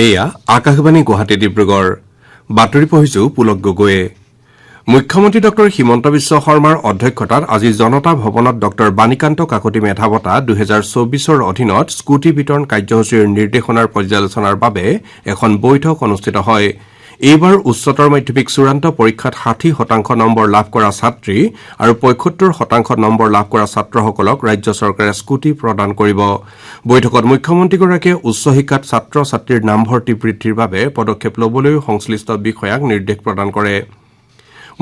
এয়া আকাশবাণী গুৱাহাটী ডিব্ৰুগড় বাতৰি পঢ়িছো পুলক গগৈয়ে মুখ্যমন্ত্ৰী ডক্টৰ হিমন্ত বিশ্ব শৰ্মাৰ অধ্যক্ষতাত আজি জনতা ভৱনত ডক্টৰ বাণীকান্ত কাকতি মেধা বঁটা 2024ৰ অধীনত স্কুটি বিতৰণ কাৰ্যসূচীৰ নিৰ্দেশনাৰ পৰ্যালোচনাৰ বাবে এখন বৈঠক অনুষ্ঠিত হয় এইবাৰ উচ্চতৰ মাধ্যমিক চূড়ান্ত পৰীক্ষাত 60% নম্বৰ লাভ কৰা ছাত্ৰী আৰু 75% নম্বৰ লাভ কৰা ছাত্ৰসকলক ৰাজ্য চৰকাৰে স্কুটি প্ৰদান কৰিব বৈঠকত মুখ্যমন্ত্ৰীগৰাকীয়ে উচ্চ শিক্ষাত ছাত্ৰ ছাত্ৰীৰ নামভৰ্তি বৃদ্ধিৰ বাবে পদক্ষেপ লবলৈ সংশ্লিষ্ট বিষয়াক নিৰ্দেশ প্ৰদান কৰে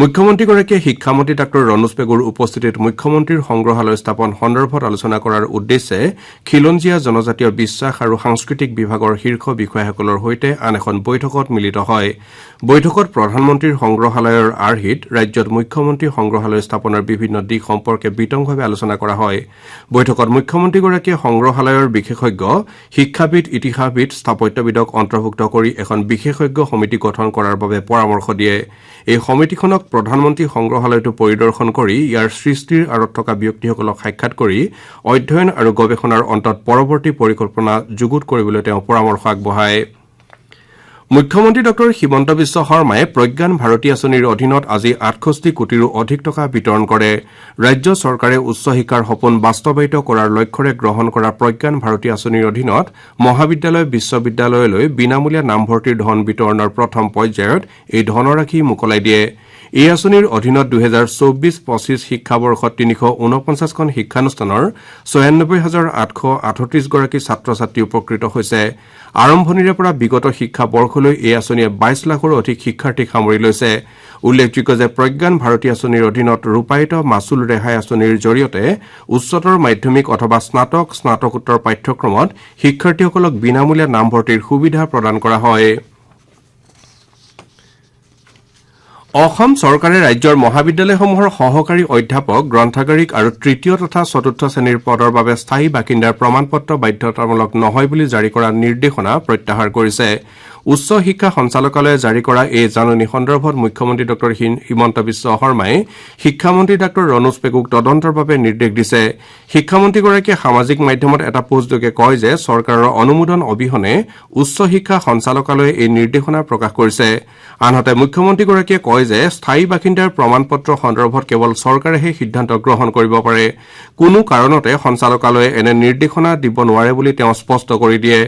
মুখ্যমন্ত্ৰীগৰাকীয়ে শিক্ষামন্ত্ৰী ডাঃ ৰণোজ পেগুৰ উপস্থিতিত মুখ্যমন্ত্ৰীৰ সংগ্ৰহালয় স্থাপন সন্দৰ্ভত আলোচনা কৰাৰ উদ্দেশ্যে খিলঞ্জীয়া জনজাতীয় বিশ্বাস আৰু সাংস্কৃতিক বিভাগৰ শীৰ্ষ বিষয়াসকলৰ সৈতে আন এখন বৈঠকত মিলিত হয় বৈঠকত প্ৰধানমন্ত্ৰীৰ সংগ্ৰহালয়ৰ আৰ্হিত ৰাজ্যত মুখ্যমন্ত্ৰী সংগ্ৰহালয় স্থাপনৰ বিভিন্ন দিশ সম্পৰ্কে বিতংভাৱে আলোচনা কৰা হয় বৈঠকত মুখ্যমন্ত্ৰীগৰাকীয়ে সংগ্ৰহালয়ৰ বিশেষজ্ঞ শিক্ষাবিদ ইতিহাসবিদ স্থাপত্যবিদক অন্তৰ্ভুক্ত কৰি এখন বিশেষজ্ঞ সমিতি গঠন কৰাৰ বাবে পৰামৰ্শ দিয়ে এই সমিতিখনক প্ৰধানমন্ত্ৰী সংগ্ৰহালয়টো পৰিদৰ্শন কৰি ইয়াৰ সৃষ্টিৰ আঁৰত থকা ব্যক্তিসকলক সাক্ষাৎ কৰি অধ্যয়ন আৰু গৱেষণাৰ অন্তত পৰৱৰ্তী পৰিকল্পনা যুগুত কৰিবলৈ তেওঁ পৰামৰ্শ আগবঢ়ায় মুখ্যমন্ত্ৰী ডক্টৰ হিমন্ত বিশ্ব শৰ্মাই প্ৰজ্ঞান ভাৰতী আঁচনিৰ অধীনত আজি 68 কোটিৰো অধিক টকা বিতৰণ কৰে ৰাজ্য চৰকাৰে উচ্চ শিক্ষাৰ সপোন বাস্তৱায়িত কৰাৰ লক্ষ্যৰে গ্ৰহণ কৰা প্ৰজ্ঞান ভাৰতী আঁচনিৰ অধীনত মহাবিদ্যালয় বিশ্ববিদ্যালয়লৈ বিনামূলীয়া নামভৰ্তিৰ ধন বিতৰণৰ প্ৰথম পৰ্যায়ত এই ধনৰাশি মোকলাই দিয়ে এই আঁচনিৰ অধীনত 2024-25 শিক্ষাবৰ্ষত 349খন শিক্ষানুষ্ঠানৰ 96,838 গৰাকী ছাত্ৰ ছাত্ৰী উপকৃত হৈছে আৰম্ভণিৰে পৰা বিগত শিক্ষা বৰ্ষলৈ এই আঁচনিয়ে 22 লাখৰো অধিক শিক্ষাৰ্থীক সামৰি লৈছে উল্লেখযোগ্য যে প্ৰজ্ঞান ভাৰতী আঁচনিৰ অধীনত ৰূপায়িত মাচুল ৰেহাই আঁচনিৰ জৰিয়তে উচ্চতৰ মাধ্যমিক অথবা স্নাতকোত্তৰ পাঠ্যক্ৰমত শিক্ষাৰ্থীসকলক বিনামূলীয়া নামভৰ্তিৰ সুবিধা প্ৰদান কৰা হয় অসম চৰকাৰে ৰাজ্যৰ মহাবিদ্যালয়সমূহৰ সহকাৰী অধ্যাপক গ্ৰন্থাগাৰিক আৰু তৃতীয় তথা চতুৰ্থ শ্ৰেণীৰ পদৰ বাবে স্থায়ী বাসিন্দাৰ প্ৰমাণপত্ৰ বাধ্যতামূলক নহয় বুলি জাৰি কৰা নিৰ্দেশনা প্ৰত্যাহাৰ কৰিছে উচ্চ শিক্ষা সঞ্চালকালয়ে জাৰি কৰা এই জাননী সন্দৰ্ভত মুখ্যমন্ত্ৰী ডক্টৰ হিমন্ত বিশ্ব শৰ্মাই শিক্ষামন্ত্ৰী ডাঃ ৰণোজ পেগুক তদন্তৰ বাবে নিৰ্দেশ দিছে শিক্ষামন্ত্ৰীগৰাকীয়ে সামাজিক মাধ্যমত এটা পোষ্টযোগে কয় যে চৰকাৰৰ অনুমোদন অবিহনে উচ্চ শিক্ষা সঞ্চালকালয়ে এই নিৰ্দেশনা প্ৰকাশ কৰিছে আনহাতে মুখ্যমন্ত্ৰীগৰাকীয়ে কয় যে স্থায়ী বাসিন্দাৰ প্ৰমাণপত্ৰ সন্দৰ্ভত কেৱল চৰকাৰেহে সিদ্ধান্ত গ্ৰহণ কৰিব পাৰে কোনো কাৰণতে সঞ্চালকালয়ে এনে নিৰ্দেশনা দিব নোৱাৰে বুলি তেওঁ স্পষ্ট কৰি দিয়ে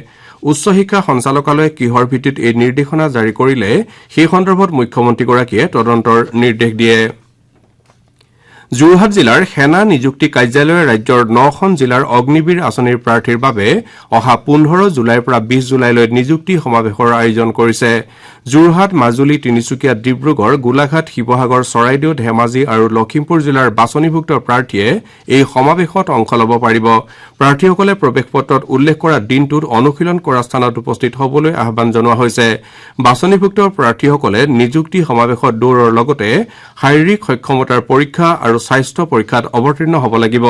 উচ্চ শিক্ষা সঞ্চালকালয়ে কিহৰ ভিত্তিত এই নিৰ্দেশনা জাৰি কৰিলে সেই সন্দৰ্ভত মুখ্যমন্ত্ৰীগৰাকীয়ে তদন্তৰ নিৰ্দেশ দিয়ে যোৰহাট জিলাৰ সেনা নিযুক্তি কাৰ্যালয়ে ৰাজ্যৰ 9খন জিলাৰ অগ্নিবীৰ আঁচনিৰ প্ৰাৰ্থীৰ বাবে অহা 15 জুলাইৰ পৰা 20 জুলাইলৈ নিযুক্তি সমাৱেশৰ আয়োজন কৰিছে যোৰহাট মাজুলী তিনিচুকীয়া ডিব্ৰুগড় গোলাঘাট শিৱসাগৰ চৰাইদেউ ধেমাজি আৰু লখিমপুৰ জিলাৰ বাছনিভুক্ত প্ৰাৰ্থীয়ে এই সমাৱেশত অংশ ল'ব পাৰিব প্ৰাৰ্থীসকলে প্ৰৱেশপত্ৰত উল্লেখ কৰা দিনটোত অনুশীলন কৰা স্থানত উপস্থিত হ'বলৈ আহ্বান জনোৱা হৈছে বাছনিভুক্ত প্ৰাৰ্থীসকলে নিযুক্তি সমাৱেশত দৌৰৰ লগতে শাৰীৰিক সক্ষমতাৰ পৰীক্ষা আৰু স্বাস্থ্য পৰীক্ষাত অৱতীৰ্ণ হ'ব লাগিব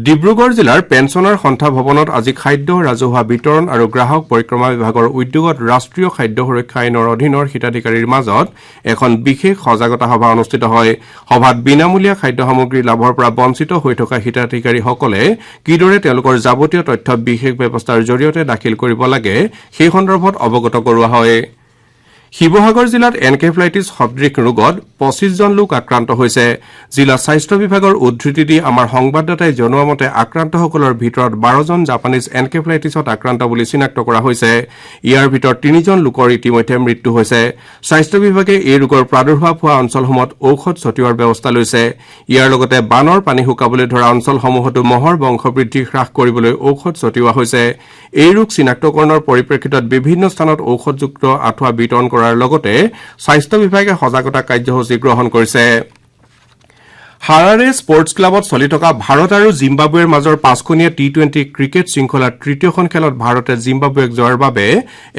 ডিব্ৰুগড় জিলাৰ পেঞ্চনাৰ সন্থা ভৱনত আজি খাদ্য ৰাজহুৱা বিতৰণ আৰু গ্ৰাহক পৰিক্ৰমা বিভাগৰ উদ্যোগত ৰাষ্ট্ৰীয় খাদ্য সুৰক্ষা আইনৰ অধীনৰ হিতাধিকাৰীৰ মাজত এখন বিশেষ সজাগতা সভা অনুষ্ঠিত হয় সভাত বিনামূলীয়া খাদ্য সামগ্ৰী লাভৰ পৰা বঞ্চিত হৈ থকা হিতাধিকাৰীসকলে কিদৰে তেওঁলোকৰ যাৱতীয় তথ্য বিশেষ ব্যৱস্থাৰ জৰিয়তে দাখিল কৰিব লাগে সেই সন্দৰ্ভত অৱগত কৰোৱা হয় শিৱসাগৰ জিলাত এনকেফ্লাইটিছ সদৃশ ৰোগত 25 জন লোক আক্ৰান্ত হৈছে জিলা স্বাস্থ্য বিভাগৰ উদ্ধৃতি দি আমাৰ সংবাদদাতাই জনোৱা মতে আক্ৰান্তসকলৰ ভিতৰত 12 জন জাপানীজ এনকেফ্লাইটিছত আক্ৰান্ত বুলি চিনাক্ত কৰা হৈছে ইয়াৰ ভিতৰত 3 জন লোকৰ ইতিমধ্যে মৃত্যু হৈছে স্বাস্থ্য বিভাগে এই ৰোগৰ প্ৰাদুৰ্ভাৱ হোৱা অঞ্চলসমূহত ঔষধ ছটিওৱাৰ ব্যৱস্থা লৈছে ইয়াৰ লগতে বানৰ পানী শুকাবলৈ ধৰা অঞ্চলসমূহতো মহৰ বংশবৃদ্ধি হ্ৰাস কৰিবলৈ ঔষধ ছটিওৱা হৈছে এই ৰোগ চিনাক্তকৰণৰ পৰিপ্ৰেক্ষিতত বিভিন্ন স্থানত ঔষধযুক্ত আঁঠুৱা বিতৰণ কৰাৰ লগতে স্বাস্থ্য বিভাগে সজাগতা কাৰ্যসূচী গ্ৰহণ কৰিছে হাৰাৰে স্পৰ্টছ ক্লাবত চলি থকা ভাৰত আৰু জিম্বাবুৱেৰ মাজৰ 5খনীয়া টি20 ক্ৰিকেট শৃংখলাৰ তৃতীয়খন খেলত ভাৰতে জিম্বাবুৱেক জয়ৰ বাবে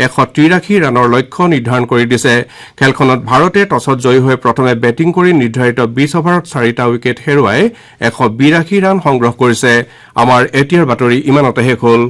183 ৰানৰ লক্ষ্য নিৰ্ধাৰণ কৰি দিছে খেলখনত ভাৰতে টছত জয়ী হৈ প্ৰথমে বেটিং কৰি নিৰ্ধাৰিত 20 অভাৰত 4টা উইকেট হেৰুৱাই 182 ৰান সংগ্ৰহ কৰিছে আমাৰ এতিয়াৰ বাতৰি ইমানতে শেষ হ'ল